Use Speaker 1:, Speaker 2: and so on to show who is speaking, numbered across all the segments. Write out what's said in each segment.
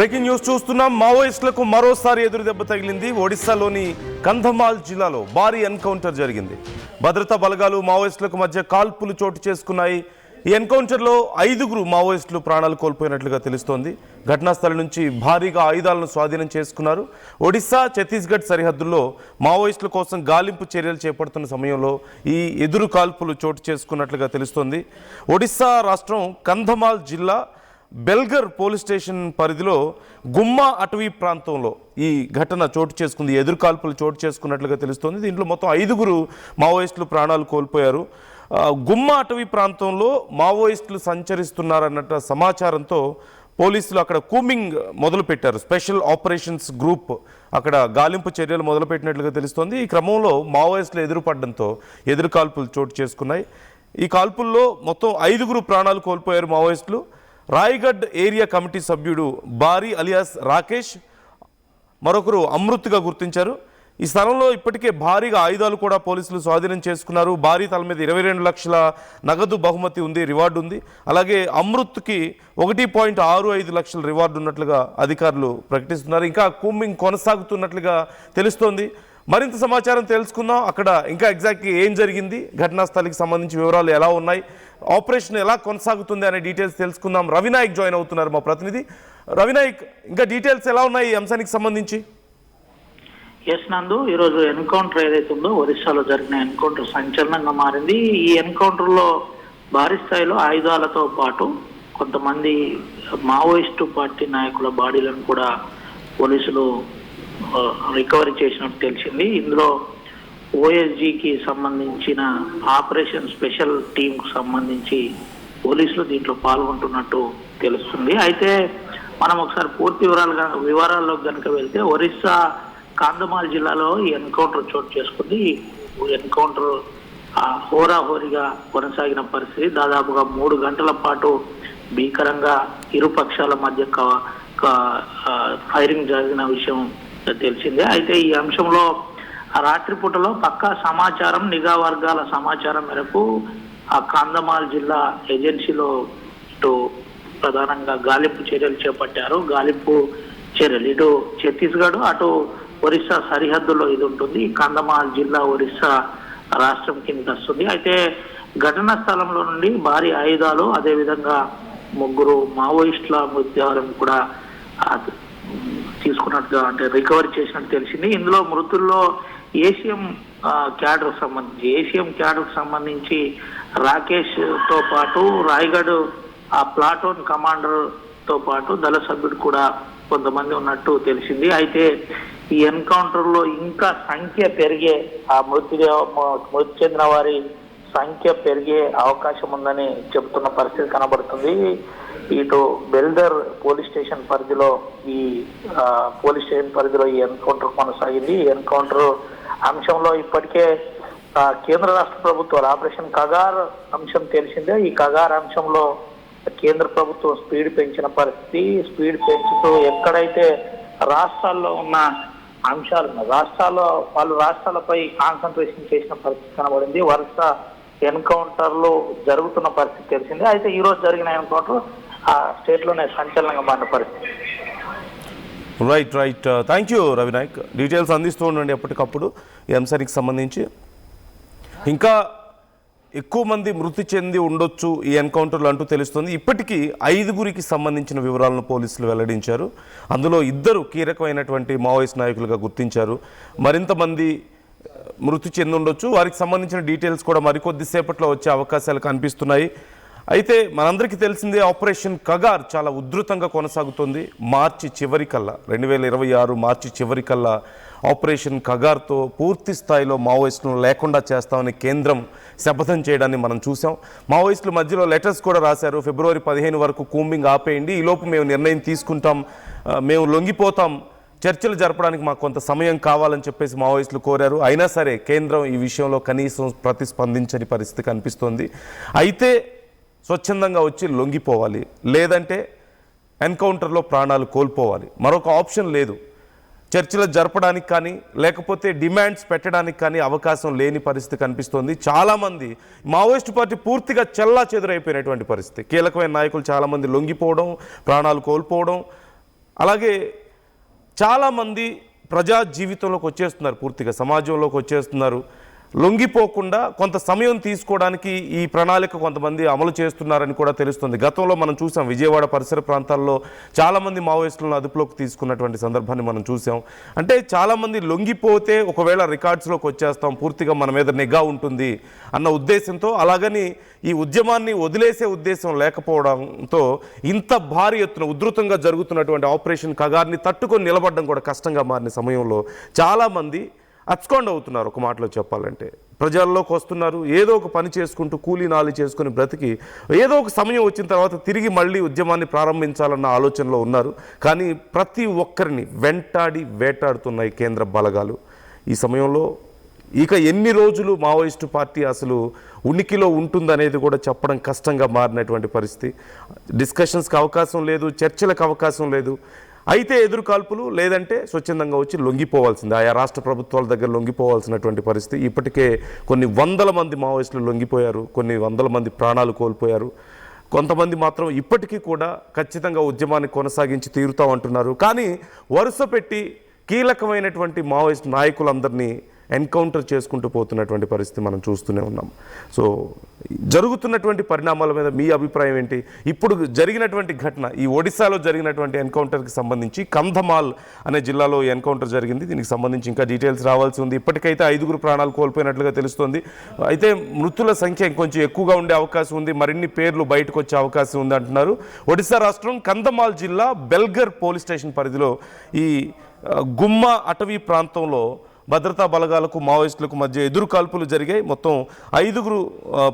Speaker 1: Breaking news చూస్తున్నాం. మావోయిస్టులకు మరోసారి ఎదురు దెబ్బ తగిలింది. ఒడిశాలోని కంధమాల్ జిల్లాలో భారీ ఎన్కౌంటర్ జరిగింది. భద్రతా బలగాలు మావోయిస్టులకు మధ్య కాల్పులు చోటు చేసుకున్నాయి. ఈ ఎన్కౌంటర్లో 5గురు మావోయిస్టులు ప్రాణాలు కోల్పోయినట్లుగా తెలుస్తోంది. ఘటనా స్థలం నుంచి భారీగా ఆయుధాలను స్వాధీనం చేసుకున్నారు. ఒడిశా ఛత్తీస్గఢ్ సరిహద్దుల్లో మావోయిస్టుల కోసం గాలింపు చర్యలు చేపడుతున్న సమయంలో ఈ ఎదురు కాల్పులు చోటు చేసుకున్నట్లుగా తెలుస్తోంది. ఒడిశా రాష్ట్రం కంధమాల్ జిల్లా బెల్గర్ పోలీస్ స్టేషన్ పరిధిలో గుమ్మా అటవీ ప్రాంతంలో ఈ ఘటన చోటు చేసుకుంది. ఎదురు కాల్పులు చోటు చేసుకున్నట్లుగా తెలుస్తోంది. దీంట్లో మొత్తం 5గురు మావోయిస్టులు ప్రాణాలు కోల్పోయారు. గుమ్మా అటవీ ప్రాంతంలో మావోయిస్టులు సంచరిస్తున్నారన్నట్టు సమాచారంతో పోలీసులు అక్కడ కూంబింగ్ మొదలుపెట్టారు. స్పెషల్ ఆపరేషన్స్ గ్రూప్ అక్కడ గాలింపు చర్యలు మొదలుపెట్టినట్లుగా తెలుస్తోంది. ఈ క్రమంలో మావోయిస్టులు ఎదురుపడడంతో ఎదురు కాల్పులు చోటు చేసుకున్నాయి. ఈ కాల్పుల్లో మొత్తం 5గురు ప్రాణాలు కోల్పోయారు మావోయిస్టులు. రాయ్గఢ్ ఏరియా కమిటీ సభ్యుడు బారీ అలియాస్ రాకేష్, మరొకరు అమృత్గా గుర్తించారు. ఈ స్థలంలో ఇప్పటికే భారీగా ఆయుధాలు కూడా పోలీసులు స్వాధీనం చేసుకున్నారు. భారీ తల మీద 22 లక్షల నగదు బహుమతి ఉంది, రివార్డు ఉంది. అలాగే అమృత్కి 1.65 లక్షల రివార్డు ఉన్నట్లుగా అధికారులు ప్రకటిస్తున్నారు. ఇంకా కూంబింగ్ కొనసాగుతున్నట్లుగా తెలుస్తోంది. మరింత సమాచారం తెలుసుకుందాం. అక్కడ ఇంకా ఎగ్జాక్ట్గా ఏం జరిగింది, ఘటనా స్థలికి సంబంధించి వివరాలు ఎలా ఉన్నాయి, ఆపరేషన్ ఎలా కొనసాగుతుంది అనే డీటెయిల్స్ తెలుసుకుందాం. రవినాయక్ జాయిన్ అవుతున్నారు, మా ప్రతినిధి. రవినాయక్, ఇంకా డీటెయిల్స్ ఎలా ఉన్నాయి ఈ అంశానికి సంబంధించి?
Speaker 2: ఎస్ నందు, ఈరోజు ఎన్కౌంటర్ ఏదైతే ఉందో ఒరిస్సాలో జరిగిన ఎన్కౌంటర్ సంచలనంగా మారింది. ఈ ఎన్కౌంటర్లో భారీ స్థాయిలో ఆయుధాలతో పాటు కొంతమంది మావోయిస్టు పార్టీ నాయకుల బాడీలను కూడా పోలీసులు రికవరీ చేసినట్టు తెలిసింది. ఇందులో ఓఎస్జీకి సంబంధించిన ఆపరేషన్ స్పెషల్ టీంకు సంబంధించి పోలీసులు దీంట్లో పాల్గొంటున్నట్టు తెలుస్తుంది. అయితే మనం ఒకసారి పూర్తి వివరాల్లో కనుక వెళ్తే ఒరిస్సా కాంధమాల్ జిల్లాలో ఈ ఎన్కౌంటర్ చోటు చేసుకుంది. ఈ ఎన్కౌంటర్ హోరాహోరీగా కొనసాగిన పరిస్థితి. దాదాపుగా 3 గంటల పాటు భీకరంగా ఇరు పక్షాల మధ్య ఫైరింగ్ జరిగిన విషయం తెలిసిందే. అయితే ఈ అంశంలో రాత్రిపూటలో పక్కా సమాచారం, నిఘా వర్గాల సమాచారం మేరకు ఆ కాంధమాల్ జిల్లా ఏజెన్సీలో ఇటు ప్రధానంగా గాలింపు చర్యలు చేపట్టారు. గాలింపు చర్యలు ఇటు ఛత్తీస్గఢ్ అటు ఒరిస్సా సరిహద్దులో ఇది ఉంటుంది. కాంధమాల్ జిల్లా ఒరిస్సా రాష్ట్రం కింద వస్తుంది. అయితే ఘటనా స్థలంలో నుండి భారీ ఆయుధాలు, అదేవిధంగా 3 మావోయిస్టుల మృతదేహాలను కూడా తీసుకున్నట్టుగా అంటే రికవరీ చేసినట్టు తెలిసింది. ఇందులో మృతుల్లో ఏసీఎం క్యాడర్కు సంబంధించి రాకేష్ తో పాటు రాయ్గఢ్ ప్లాటూన్ కమాండర్ తో పాటు దళ సభ్యుడు కూడా కొంతమంది ఉన్నట్టు తెలిసింది. అయితే ఈ ఎన్కౌంటర్ లో ఇంకా సంఖ్య పెరిగే, ఆ మృతి చెందిన వారి సంఖ్య పెరిగే అవకాశం ఉందని చెబుతున్న పరిస్థితి కనబడుతుంది. ఇటు బెల్దర్ పోలీస్ స్టేషన్ పరిధిలో ఈ ఎన్కౌంటర్ కొనసాగింది. ఈ ఎన్కౌంటర్ అంశంలో ఇప్పటికే కేంద్ర రాష్ట్ర ప్రభుత్వాలు ఆపరేషన్ కగార్ అంశం తెలిసిందే. ఈ కగార్ అంశంలో కేంద్ర ప్రభుత్వం స్పీడ్ పెంచిన పరిస్థితి. స్పీడ్ పెంచుతూ ఎక్కడైతే రాష్ట్రాల్లో ఉన్న అంశాలు రాష్ట్రాలపై కాన్సన్ట్రేషన్ చేసిన పరిస్థితి కనబడింది. వరుస ఎన్కౌంటర్లు జరుగుతున్న పరిస్థితి తెలిసింది. అయితే ఈ రోజు జరిగిన ఎన్కౌంటర్ ఆ స్టేట్ లోనే సంచలనంగా మారిన పరిస్థితి.
Speaker 1: Right thank you Ravinayak. Details అందిస్తూ ఉండండి ఎప్పటికప్పుడు ఈ అంశానికి సంబంధించి. ఇంకా ఎక్కువ మంది మృతి చెంది ఉండొచ్చు ఈ ఎన్కౌంటర్లు అంటూ తెలుస్తుంది. ఇప్పటికీ 5గురికి సంబంధించిన వివరాలను పోలీసులు వెల్లడించారు. అందులో 2 కీలకమైనటువంటి మావోయిస్ట్ నాయకులుగా గుర్తించారు. మరింత మంది మృతి చెంది ఉండొచ్చు. వారికి సంబంధించిన డీటెయిల్స్ కూడా మరికొద్దిసేపట్లో వచ్చే అవకాశాలు కనిపిస్తున్నాయి. అయితే మనందరికీ తెలిసిందే, ఆపరేషన్ కగార్ చాలా ఉధృతంగా కొనసాగుతుంది. మార్చి చివరికల్లా 2026 మార్చి చివరికల్లా ఆపరేషన్ కగార్తో పూర్తి స్థాయిలో మావోయిస్టులను లేకుండా చేస్తామని కేంద్రం శపథం చేయడాన్ని మనం చూసాం. మావోయిస్టుల మధ్యలో లెటర్స్ కూడా రాశారు. ఫిబ్రవరి 15 వరకు కూంబింగ్ ఆపేయండి, ఈలోపు మేము నిర్ణయం తీసుకుంటాం, మేము లొంగిపోతాం, చర్చలు జరపడానికి మాకు కొంత సమయం కావాలని చెప్పేసి మావోయిస్టులు కోరారు. అయినా సరే కేంద్రం ఈ విషయంలో కనీసం ప్రతిస్పందించని పరిస్థితి కనిపిస్తోంది. అయితే స్వచ్ఛందంగా వచ్చి లొంగిపోవాలి, లేదంటే ఎన్కౌంటర్లో ప్రాణాలు కోల్పోవాలి. మరొక ఆప్షన్ లేదు. చర్చలు జరపడానికి కానీ లేకపోతే డిమాండ్స్ పెట్టడానికి కానీ అవకాశం లేని పరిస్థితి కనిపిస్తోంది. చాలామంది మావోయిస్టు పార్టీ పూర్తిగా చెల్లా చెదురైపోయినటువంటి పరిస్థితి. కీలకమైన నాయకులు చాలామంది లొంగిపోవడం, ప్రాణాలు కోల్పోవడం, అలాగే చాలామంది ప్రజా జీవితంలోకి వచ్చేస్తున్నారు, పూర్తిగా సమాజంలోకి వచ్చేస్తున్నారు. లొంగిపోకుండా కొంత సమయం తీసుకోవడానికి ఈ ప్రణాళిక కొంతమంది అమలు చేస్తున్నారని కూడా తెలుస్తుంది. గతంలో మనం చూసాం, విజయవాడ పరిసర ప్రాంతాల్లో చాలామంది మావోయిస్టులను అదుపులోకి తీసుకున్నటువంటి సందర్భాన్ని మనం చూసాం. అంటే చాలామంది లొంగిపోతే ఒకవేళ రికార్డ్స్లోకి వచ్చేస్తాం, పూర్తిగా మన మీద నిఘా ఉంటుంది అన్న ఉద్దేశంతో, అలాగని ఈ ఉద్యమాన్ని వదిలేసే ఉద్దేశం లేకపోవడంతో ఇంత భారీ ఎత్తున ఉధృతంగా జరుగుతున్నటువంటి ఆపరేషన్ కగార్ని తట్టుకొని నిలబడడం కూడా కష్టంగా మారిన సమయంలో చాలామంది అబ్స్కాండ్ అవుతున్నారు. ఒక మాటలో చెప్పాలంటే ప్రజల్లోకి వస్తున్నారు, ఏదో ఒక పని చేసుకుంటూ కూలీ నాలి చేసుకుని బ్రతికి ఏదో ఒక సమయం వచ్చిన తర్వాత తిరిగి మళ్ళీ ఉద్యమాన్ని ప్రారంభించాలన్న ఆలోచనలో ఉన్నారు. కానీ ప్రతి ఒక్కరిని వెంటాడి వేటాడుతున్నాయి కేంద్ర బలగాలు. ఈ సమయంలో ఇక ఎన్ని రోజులు మావోయిస్టు పార్టీ అసలు ఉనికిలో ఉంటుందనేది కూడా చెప్పడం కష్టంగా మారినటువంటి పరిస్థితి. డిస్కషన్స్కి అవకాశం లేదు, చర్చలకు అవకాశం లేదు. అయితే ఎదురు కాల్పులు, లేదంటే స్వచ్ఛందంగా వచ్చి లొంగిపోవాల్సింది, ఆయా రాష్ట్ర ప్రభుత్వాల దగ్గర లొంగిపోవాల్సినటువంటి పరిస్థితి. ఇప్పటికే కొన్ని వందల మంది మావోయిస్టులు లొంగిపోయారు, కొన్ని వందల మంది ప్రాణాలు కోల్పోయారు. కొంతమంది మాత్రం ఇప్పటికీ కూడా ఖచ్చితంగా ఉద్యమాన్ని కొనసాగించి తీరుతామంటున్నారు. కానీ వరుస పెట్టి కీలకమైనటువంటి మావోయిస్ట్ నాయకులందరినీ ఎన్కౌంటర్ చేసుకుంటూ పోతున్నటువంటి పరిస్థితి మనం చూస్తూనే ఉన్నాం. సో జరుగుతున్నటువంటి పరిణామాల మీద మీ అభిప్రాయం ఏంటి? ఇప్పుడు జరిగినటువంటి ఘటన, ఈ ఒడిశాలో జరిగినటువంటి ఎన్కౌంటర్కి సంబంధించి కంధమాల్ అనే జిల్లాలో ఎన్కౌంటర్ జరిగింది. దీనికి సంబంధించి ఇంకా డీటెయిల్స్ రావాల్సి ఉంది. ఇప్పటికైతే 5 ప్రాణాలు కోల్పోయినట్లుగా తెలుస్తోంది. అయితే మృతుల సంఖ్య ఇంకొంచెం ఎక్కువగా ఉండే అవకాశం ఉంది, మరిన్ని పేర్లు బయటకు వచ్చే అవకాశం ఉంది అంటున్నారు. ఒడిశా రాష్ట్రం కంధమాల్ జిల్లా బెల్గర్ పోలీస్ స్టేషన్ పరిధిలో ఈ గుమ్మ అటవీ ప్రాంతంలో భద్రతా బలగాలకు మావోయిస్టులకు మధ్య ఎదురు కాల్పులు జరిగాయి. మొత్తం 5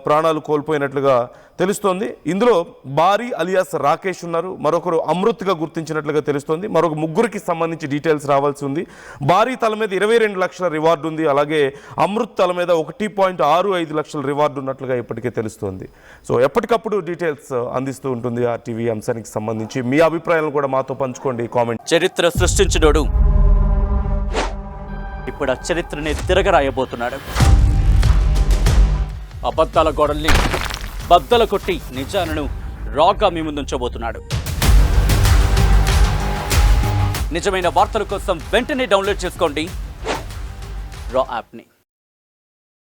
Speaker 1: ప్రాణాలు కోల్పోయినట్లుగా తెలుస్తోంది. ఇందులో బారీ అలియాస్ రాకేష్ ఉన్నారు, మరొకరు అమృత్గా గుర్తించినట్లుగా తెలుస్తోంది. మరొక 3కి సంబంధించి డీటెయిల్స్ రావాల్సి ఉంది. బారీ తల మీద 22 లక్షల రివార్డు ఉంది, అలాగే అమృత్ తల మీద 1.65 లక్షల రివార్డు ఉన్నట్లుగా ఇప్పటికే తెలుస్తోంది. సో ఎప్పటికప్పుడు డీటెయిల్స్ అందిస్తూ ఉంటుంది RTV అంశానికి సంబంధించి. మీ అభిప్రాయాలను కూడా మాతో పంచుకోండి, కామెంట్.
Speaker 3: చరిత్ర సృష్టించినోడు ఇప్పుడు ఆ చరిత్రని తిరగరాయబోతున్నాడు. అబద్ధాల గోడల్ని బద్దలు కొట్టి నిజాలను రాగా మీ ముందుంచబోతున్నాడు. నిజమైన వార్తల కోసం వెంటనే డౌన్లోడ్ చేసుకోండి రా యాప్ని.